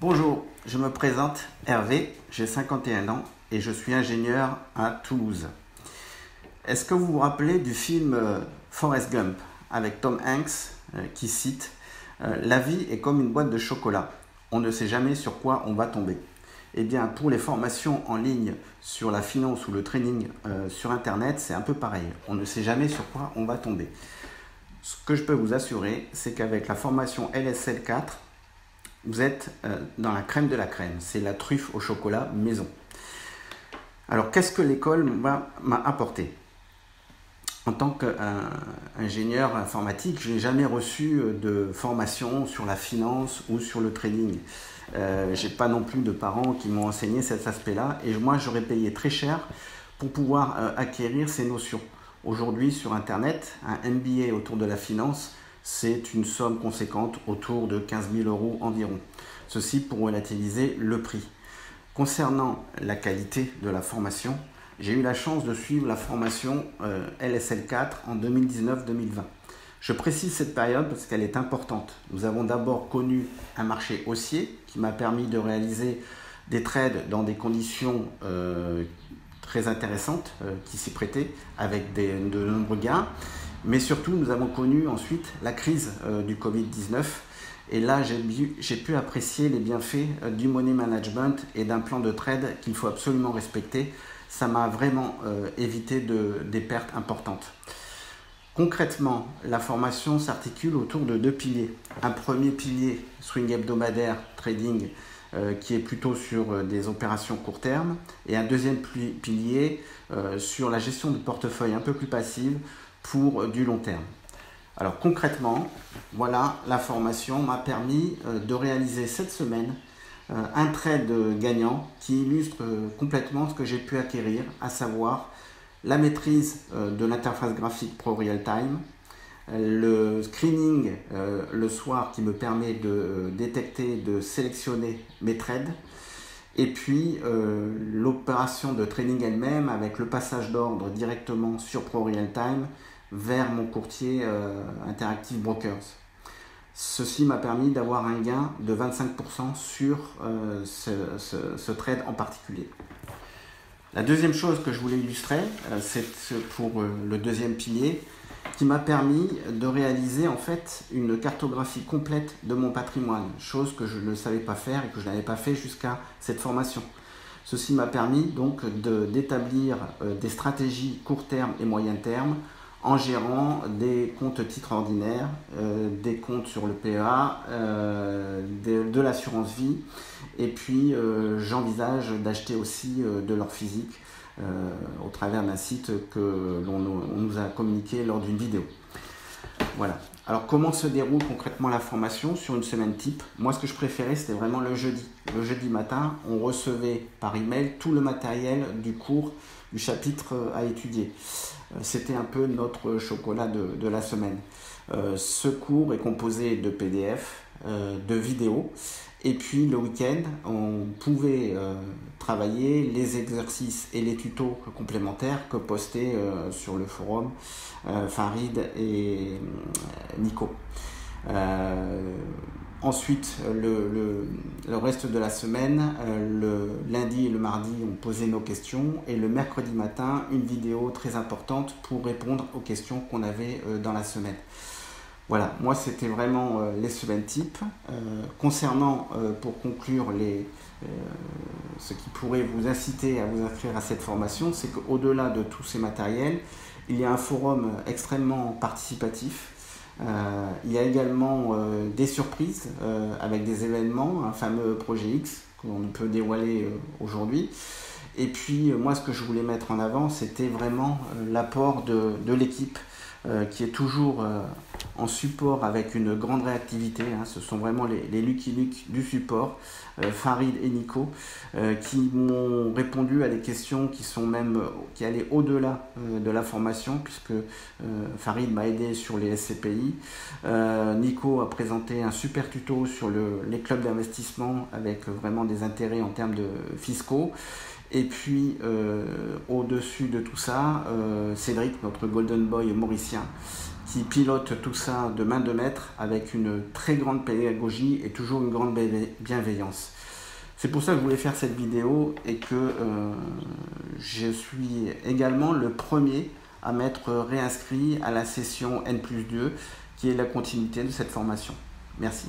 Bonjour, je me présente Hervé, j'ai 51 ans et je suis ingénieur à Toulouse. Est-ce que vous vous rappelez du film Forrest Gump avec Tom Hanks qui cite La vie est comme une boîte de chocolat, on ne sait jamais sur quoi on va tomber. Eh bien, pour les formations en ligne sur la finance ou le trading sur Internet, c'est un peu pareil. On ne sait jamais sur quoi on va tomber. Ce que je peux vous assurer, c'est qu'avec la formation LSL 4, vous êtes dans la crème de la crème. C'est la truffe au chocolat maison. Alors, qu'est-ce que l'école m'a apporté ? En tant qu'ingénieur informatique, je n'ai jamais reçu de formation sur la finance ou sur le trading. Je n'ai pas non plus de parents qui m'ont enseigné cet aspect-là. Et moi, j'aurais payé très cher pour pouvoir acquérir ces notions. Aujourd'hui, sur Internet, un MBA autour de la finance, c'est une somme conséquente, autour de 15 000 € environ. Ceci pour relativiser le prix. Concernant la qualité de la formation, j'ai eu la chance de suivre la formation LSL 4 en 2019-2020. Je précise cette période parce qu'elle est importante. Nous avons d'abord connu un marché haussier qui m'a permis de réaliser des trades dans des conditions très intéressantes qui s'y prêtaient avec de nombreux gains. Mais surtout, nous avons connu ensuite la crise du Covid-19. Et là, j'ai pu apprécier les bienfaits du money management et d'un plan de trade qu'il faut absolument respecter. Ça m'a vraiment évité des pertes importantes. Concrètement, la formation s'articule autour de deux piliers. Un premier pilier, swing hebdomadaire, trading, qui est plutôt sur des opérations court terme. Et un deuxième pilier sur la gestion de portefeuille un peu plus passive pour du long terme. Alors concrètement, voilà, la formation m'a permis de réaliser cette semaine un trade gagnant qui illustre complètement ce que j'ai pu acquérir, à savoir la maîtrise de l'interface graphique Pro Real Time, le screening le soir qui me permet de détecter, de sélectionner mes trades, et puis l'opération de trading elle-même avec le passage d'ordre directement sur Pro Real Time vers mon courtier Interactive Brokers. Ceci m'a permis d'avoir un gain de 25% sur ce trade en particulier. La deuxième chose que je voulais illustrer, c'est pour le deuxième pilier, qui m'a permis de réaliser en fait une cartographie complète de mon patrimoine, chose que je ne savais pas faire et que je n'avais pas fait jusqu'à cette formation. Ceci m'a permis donc d'établir des stratégies court terme et moyen terme en gérant des comptes titres ordinaires, des comptes sur le PEA, de l'assurance vie, et puis j'envisage d'acheter aussi de l'or physique au travers d'un site que l'on nous a communiqué lors d'une vidéo. Voilà. Alors comment se déroule concrètement la formation sur une semaine type? Moi, ce que je préférais, c'était vraiment le jeudi. Le jeudi matin, on recevait par email tout le matériel du cours, du chapitre à étudier. C'était un peu notre chocolat de la semaine. Ce cours est composé de PDF, de vidéos, et puis le week-end, on pouvait travailler les exercices et les tutos complémentaires que postaient sur le forum Farid et Nico. Ensuite, le reste de la semaine, le lundi et le mardi, on posait nos questions, et le mercredi matin, une vidéo très importante pour répondre aux questions qu'on avait dans la semaine. Voilà, moi c'était vraiment les semaines types. Concernant, pour conclure, ce qui pourrait vous inciter à vous inscrire à cette formation, c'est qu'au-delà de tous ces matériels, il y a un forum extrêmement participatif. Il y a également des surprises avec des événements, un fameux projet X qu'on peut dévoiler aujourd'hui. Et puis moi, ce que je voulais mettre en avant, c'était vraiment l'apport de l'équipe qui est toujours en support avec une grande réactivité. Ce sont vraiment les Lucky Luke du support, Farid et Nico, qui m'ont répondu à des questions qui allaient au-delà de la formation, puisque Farid m'a aidé sur les SCPI. Nico a présenté un super tuto sur les clubs d'investissement avec vraiment des intérêts en termes de fiscaux. Et puis au-dessus de tout ça, Cédric, notre Golden Boy mauricien, qui pilote tout ça de main de maître avec une très grande pédagogie et toujours une grande bienveillance. C'est pour ça que je voulais faire cette vidéo et que je suis également le premier à m'être réinscrit à la session N+2 qui est la continuité de cette formation. Merci.